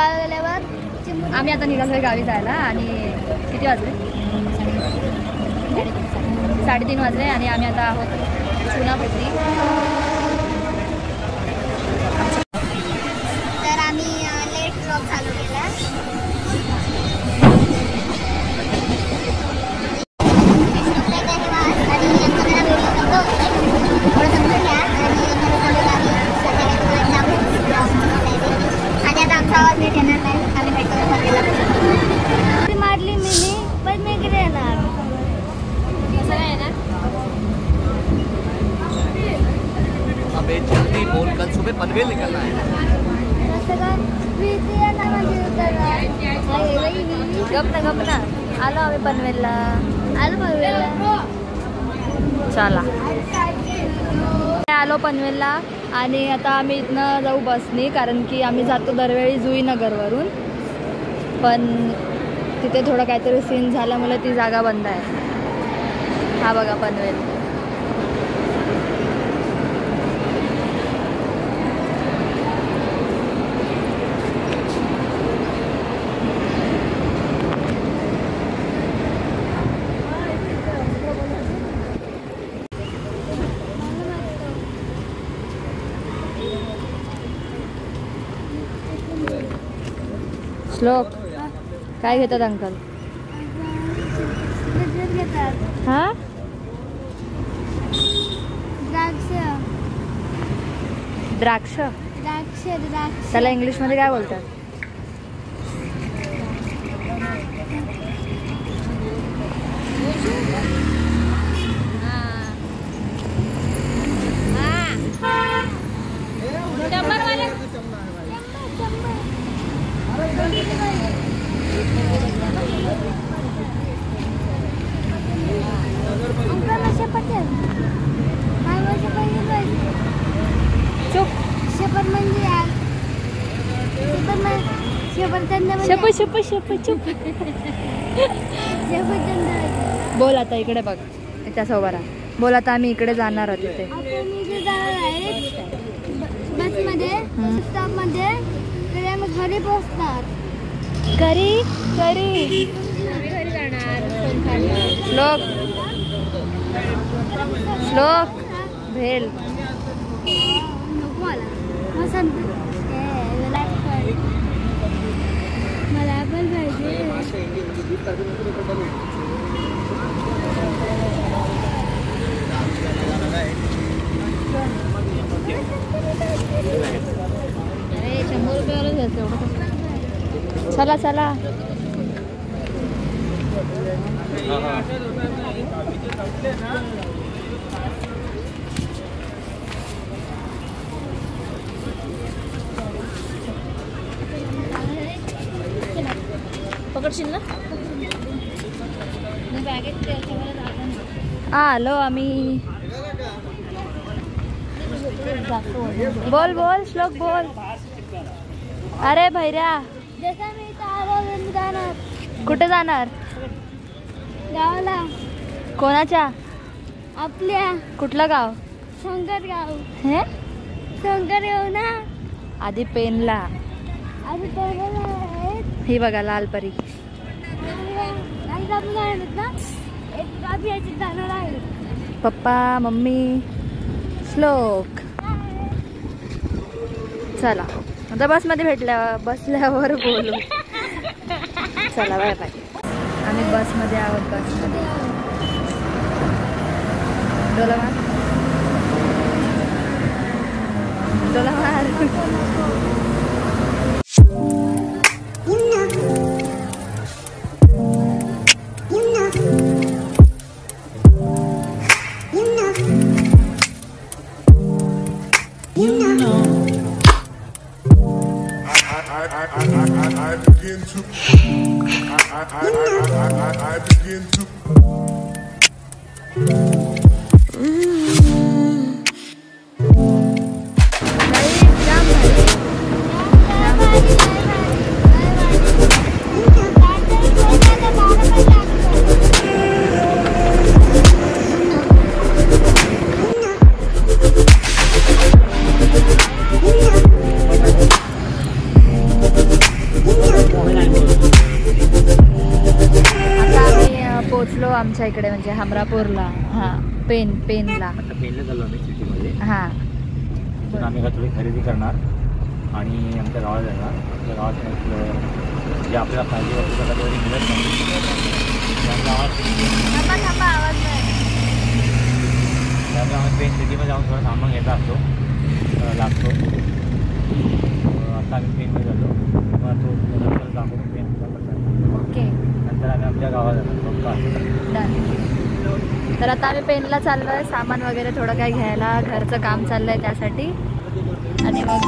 गावी गेल्यावर आम्ही आता निघालोय गावी जायला आणि किती वाजले 3:30 वाजले आणि आम्ही आता आहोत चुनापुत्री. तर आम्ही लेट ड्रॉप चालू केला. मारली मी पण मी इकडे येणार. अबे जल्दी बोल, कल सुबह पनवेल निकलना है. गप ना आलो आम्ही पनवेलला. चला आलो पनवेलला आणि आता आम्ही इथनं जाऊ बसनी, कारण की आम्ही जातो दरवेळी जुईनगरवरून, पण तिथे थोडं काहीतरी सीन झाल्यामुळे ती जागा बंद आहे. हा बघा पनवेल. श्लोक काय घेतात अंकल? हा द्राक्ष. त्याला इंग्लिश मध्ये काय बोलतात? बोल आता इकडे बघ, त्यासोबत बोल. आता आम्ही इकडे जाणार आहोत. तिथे बसमध्ये स्टॉपमध्ये घरी पोहोचणार. घरी जाणार. श्लोक भेल मला पण पाहिजे. अरे 100 रुपयावरच घ्यायचं एवढं. चला चला. पकडशील ना? आलो आम्ही. बोल बोल श्लोक बोल. अरे भैऱ्या कुठे जाणार? गावाला. कोणाच्या? आपल्या. कुठलं गाव? शंकरगाव. हे शंकरगाव ना. आधी पेनला. ही बघा लाल परी. पप्पा मम्मी श्लोक. चला आता बसमध्ये बसल्यावर बोलू. चला बाय बाय. आम्ही बसमध्ये आहोत. बसमध्ये डोला मार. आमच्या इकडे म्हणजे हमरापूरला. हां पेनला. आता पेनला चाललो आम्ही सिटीमध्ये. हां तिथून आम्ही का थोडी खरेदी करणार आणि आमच्या गावात जाणार. आमच्या गावात जे आपल्याला पाहिजे वस्तू आता तेवढी मिळत नाही. त्यामुळे आवाज त्यामुळे आम्ही पेन सिटीमध्ये जाऊन थोडं सामान घेता असतो लागतो. आता आम्ही पेनमध्ये जातो. मग तो नंतर दाखवून पेन ओके. नंतर आम्ही आमच्या गावात जातो. डन. तर आता आम्ही पेनला चाललो आहे सामान वगैरे थोडं काय घ्यायला. घरचं काम चाललं आहे त्यासाठी. आणि मग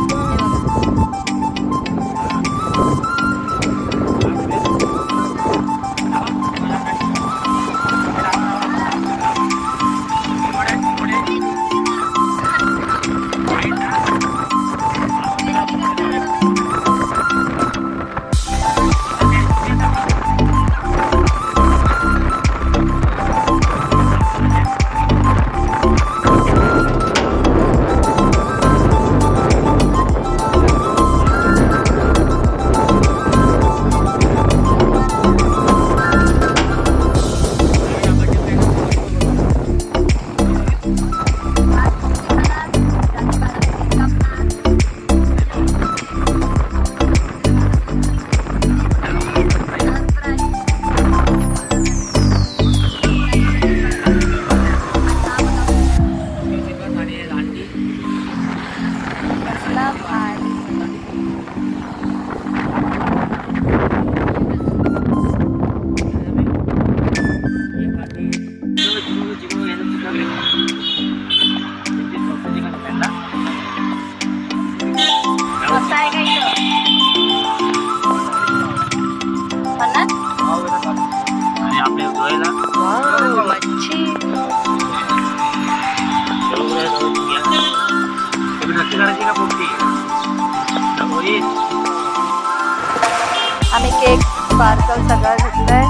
आम्ही केक पार्सल सगळं घेतलंय.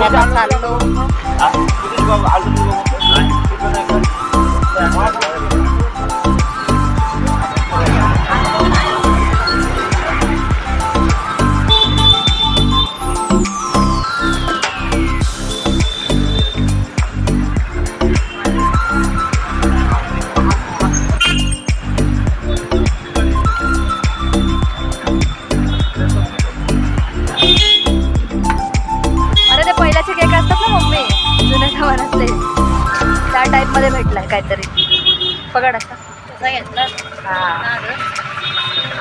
आता चाललो. त्या टाईप मध्ये भेटलाय काहीतरी. पकड असा घेतला.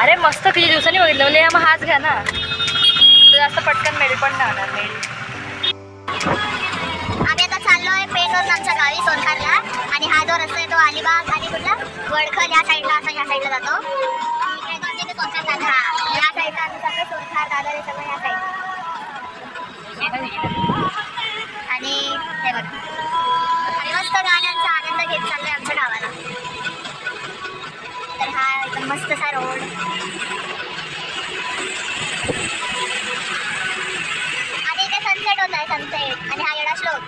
अरे मस्त किती दिवसांनी बघितलं. म्हणजे मग हाच घ्या ना. जास्त पटकन मेल पण नाही होणार. मेल आम्ही आता चाललोय पेनवरून आमच्या गावी सोनखारला. आणि हा जो रस्ता आहे तो अलिबाग आणि कुठला वडखल या साईडला असा ह्या साईडला जातो. सोनखार दादर या साईडला आम्ही सगळं सोनखार दादर हे सगळं या साईडला. आणि हे बघा मस्त गाण्यांचा आनंद घेत चाललोय आमच्या गावाला. तर हा एकदम मस्तसा रोड. आणि इथे सनसेट होत आहे. सनसेट आणि हा येडा श्लोक.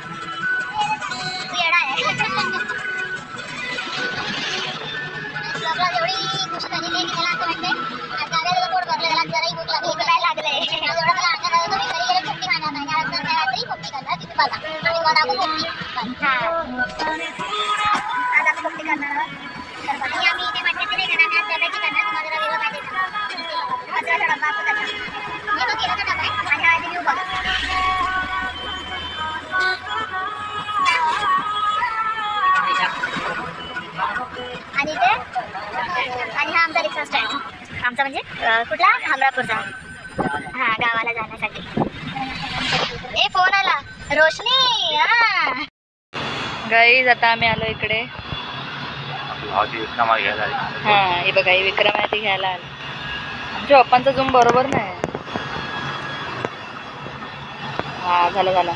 तू येडा आहे. श्लोकला जेवढी खुशी झालेली आहे की त्याला असं वाटते गाड्याला पोट भरलं. त्याला जराही भूक लागली लागले. एवढं मला अंगात आलं तर मी घरी गेले सुट्टी खाणार नाही. त्यानंतर मी रात्री पोट्टी करणार तिथे बघा. आणि मग आपण पोट्टी आज आपण पोट्टी करणार आहोत. तर आम्ही इथे म्हटलं नाही करणार. आज डब्याची करणार. तुम्हाला जरा वेगळं पाहिजे कचऱ्याचा डब्बा असतो त्याचा. मी तो केला डबा आहे. आणि हा व्ह्यू बघा. आणि इथे आणि हा आमचा रिक्षा स्टँड. आमचा म्हणजे कुठला हमरापूरचा. हां गावाला जाण्यासाठी. ए फोन आला रोशनी. गाईज आता आम्ही आलो इकडे. हां हे बघा ही विक्रम आहे ती घ्यायला आली. आमच्या पप्पांचा झूम बरोबर नाही. हा झालं.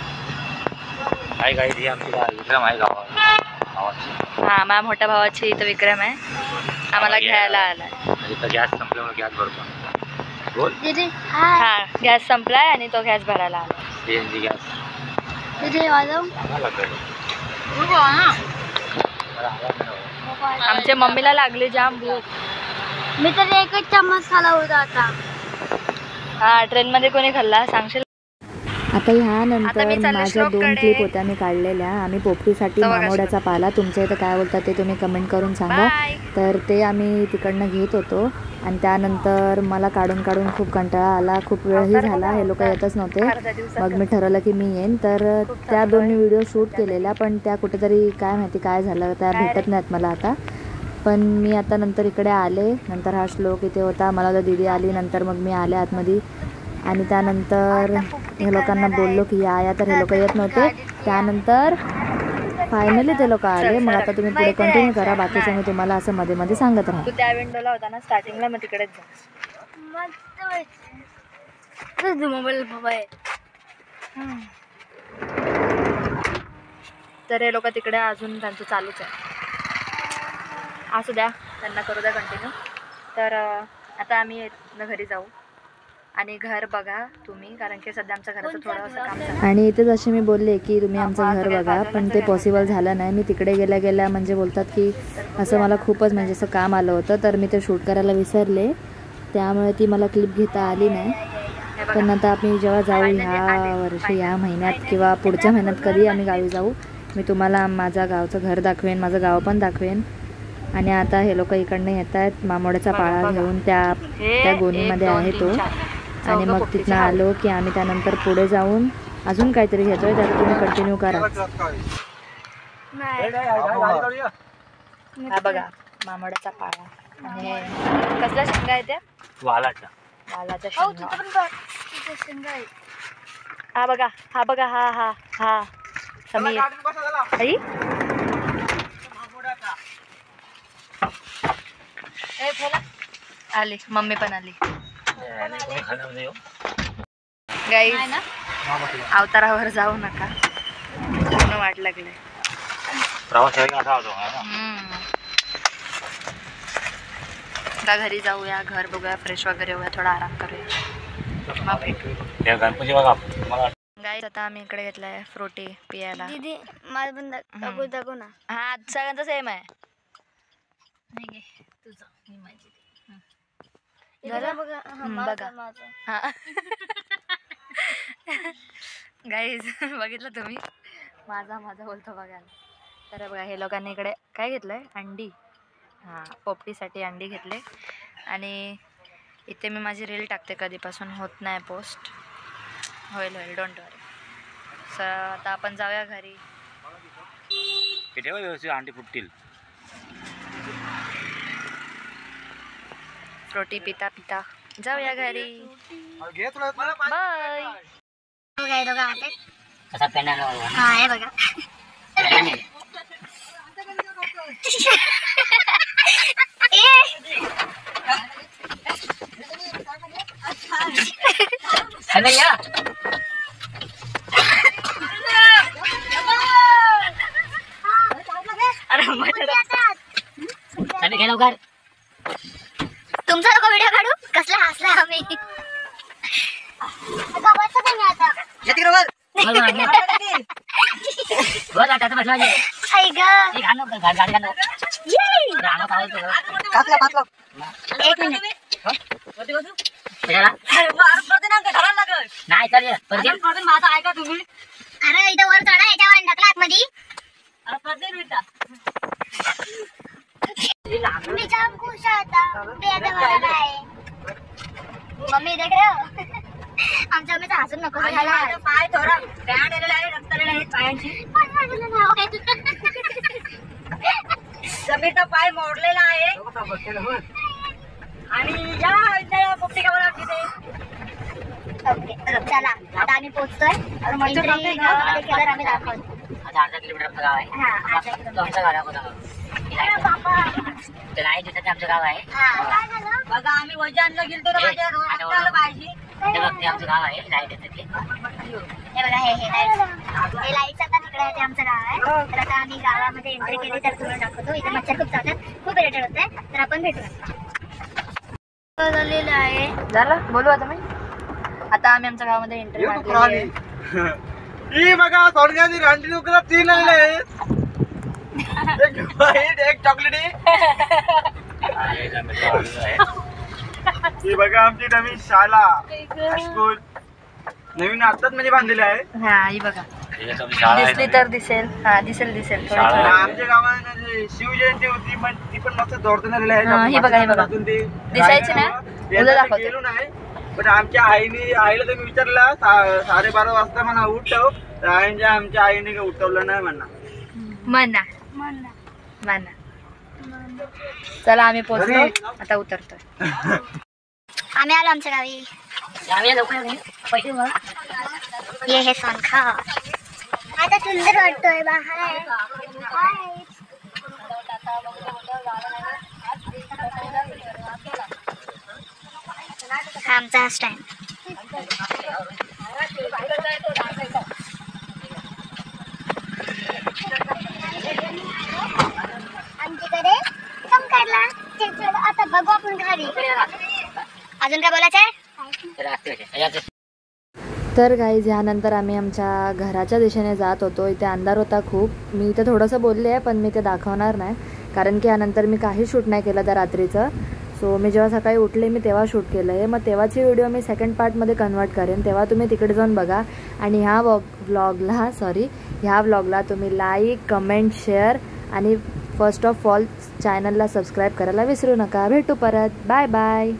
काय काय विक्रम आहे गावात. हा माझ्या मोठ्या भावाची इथं विक्रम आहे. आम्हाला घ्यायला आलाय. गॅस संपल्यामुळे गॅस भरतो. हा गॅस संपलाय आणि तो गॅस भरायला आला. CNG gas. आमच्या मम्मीला लागली जाम भूक. मी तर एकच चम्मच खाला होता आता. हा ट्रेन मध्ये कोणी खाल्ला सांगशील. आता ह्यानंतर माझ्या 2 क्लिप होत्या मी काढलेल्या. आम्ही पोपटीसाठी मामोड्याचा पाला, तुमच्या इथं काय बोलतात ते तुम्ही कमेंट करून सांगा. तर ते आम्ही तिकडनं घेत होतो आणि त्यानंतर मला काढून खूप कंटाळा आला, खूप वेळही झाला, हे लोक येतच नव्हते. मग मी ठरवलं की मी येईन. तर त्या 2 व्हिडिओ शूट केलेल्या, पण त्या कुठेतरी काय माहिती काय झालं, त्या भेटत नाहीत मला आता. पण मी आता नंतर इकडे आले, नंतर हा श्लोक इथे होता, मला तर दीदी आली, नंतर मग मी आले आतमध्ये आणि त्यानंतर हे लोकांना बोललो की या, तर हे लोक येत नव्हते. त्यानंतर फायनली ते लोक आले. मग आता तुम्ही पुढे कंटिन्यू करा, बाकीचं मी तुम्हाला असं मध्ये मध्ये सांगत राहा. तू त्या विंडोला होता ना स्टार्टिंगला, मग तिकडेच जा. मोबाईल तर हे लोक तिकडे अजून त्यांचं चालूच आहे. असू द्या, त्यांना करू द्या कंटिन्यू. तर आता आम्ही घरी जाऊ आणि घर बघा तुम्ही, कारण की सध्या आमच्या घराचं थोडंसं काम चालू. आणि इथेच असे मी बोलले की तुम्ही आमचं घर बघा, पण ते पॉसिबल झालं नाही. मी तिकडे गेल्या म्हणजे बोलतात की असं मला खूपच म्हणजे असं काम आलं होतं, तर मी ते शूट करायला विसरले, त्यामुळे ती मला क्लिप घेता आली नाही. पण आता आम्ही जेव्हा जाऊ ह्या वर्षी, या महिन्यात किंवा पुढच्या महिन्यात कधी आम्ही गावी जाऊ, मी तुम्हाला माझ्या गावचं घर दाखवेन, माझं गाव पण दाखवेन. आणि आता हे लोक इकडनं येत आहेत मामोड्याचा पाळा घेऊन, त्या गोणीमध्ये आहे तो. आणि मग तिथनं आलो की आम्ही त्यानंतर पुढे जाऊन अजून काहीतरी घेतोय, त्यात तुम्ही कंटिन्यू करा. हा बघा मामोड्याचा पाळा आणि कसला शेंगा आहे त्या वालाच्या शेंगा. हा बघा हा समीर आई आली, मम्मी पण आली. गाईज अवतारावर जाऊ नका, पूर्ण वाट लागले. आता घरी जाऊया, घर बघूया, फ्रेश वगैरे होऊया, थोडा आराम करूया, मग भेटूया. गाईज आता आम्ही इकडे घेतलाय फ्रुटी पियाला. दीदी मला पण दाखव ना. हा सगळ्यांचं सेम आहे. तुझं मी माझी बघा हा. गाईज बघितलं तुम्ही, माझा बोलतो बघायला. तर बघा हे लोकांनी इकडे काय घेतलंय, अंडी. हां, पोपटीसाठी अंडी घेतले. आणि इथे मी माझी रील टाकते, कधीपासून होत नाही पोस्ट, होईल डोंट वरी. सर आता आपण जाऊया घरी. व्यवस्थित अंडी फुटतील. रोटी पिता जाऊया घरी. बाय. कसा पेंडा हा हे बघा. तुमचा नको व्हिडिओ काढू, कसला हसला आम्ही. माझा ऐका तुम्ही. अरे इथं वर चढा, याच्यावर ढकला आतमध्ये. मी जाम खुश आता. मम्मी देख रहे हो, आमच्या मम्मीचा हसून नको झाला. पाय थोडा बँड आलेला आहे, रक्त आलेला आहे पायांची. समीरचा पाय मोडलेला आहे. आणि या पोपटी गावाला तिथे. ओके चला आता आम्ही पोहोचतोय. केलं आम्ही दाखवतो. अर्धा किलोमीटरचं गाव आहे. आमचं गाव आहे. बघा आम्ही वजानला गेलतो ना, माझ्या रोड पाहिजे. आमचं गाव आहे. लाईट येते ते. हे बघा, हे लाईट आता तिकडे आहे, ते आमचं गाव आहे. तर आता आम्ही गावामध्ये एंट्री केली, तर तुम्हाला दाखवतो. इथे मच्छर खूप चालतात, खूप इरिटेट होत आहे. तर आपण भेटूया. झालेलं आहे. झालं बोलू आता मी. आता आम्ही आमच्या गावामध्ये एंट्री मारली आहे. ही बघा सोडग्याची रांडी डुकरा 3 आणले. एक व्हाईट, एक चॉकलेटी. ही बघा आमची नवीन शाळा, स्कूल. नवीन आताच म्हणजे बांधलेले आहे. हा ही बघा त्याच्यात आमची शाळा आहे दिसली तर दिसेल. हा दिसेल दिसेल थोडी शाळा थोडी. आहे. आमच्या गावात म्हणजे शिवजयंती होती पण ती पण मस्त जोरदार झालेली आहे. हा, ही बघा, ही बघा. अजून ते दिसायची ना? रायगडावर उद्या यंदा मी दाखवते. गेलो नाही पण आमच्या आईला तुम्ही विचारला 12:30 वाजता म्हणा उठव तर आमच्या आईने काही उठवलं नाही म्हणा. म्हणा म्हणा. चला आम्ही पोहोचलो आता उतरतोय. आम्ही आलो आमच्या गावी. ये हे सोनखा आता सुंदर वाटतोय बाहेर. हा आमचा स्टँड. आमच्याकडे सम काढला. आता बघू आपण घरी. अजून काय बोलायचं आहे? तर गाईज ह्यानंतर आम्ही आमच्या घराच्या दिशेने जात होतो. इथे अंधार होता खूप. मी इथे थोडंसं बोलले आहे पण मी ते दाखवणार नाही कारण की यानंतर मी काही शूट नाही केलं त्या रात्रीचं. सो मी जेव्हा सकाळी उठले मी तेव्हा शूट केलं आहे. मग तेव्हाची व्हिडिओ मी सेकंड पार्टमध्ये कन्वर्ट करेन, तेव्हा तुम्ही तिकडे जाऊन बघा. आणि ह्या व्लॉगला तुम्ही लाईक कमेंट शेअर आणि फर्स्ट ऑफ ऑल चॅनलला सबस्क्राईब करायला विसरू नका. भेटू परत. Bye bye.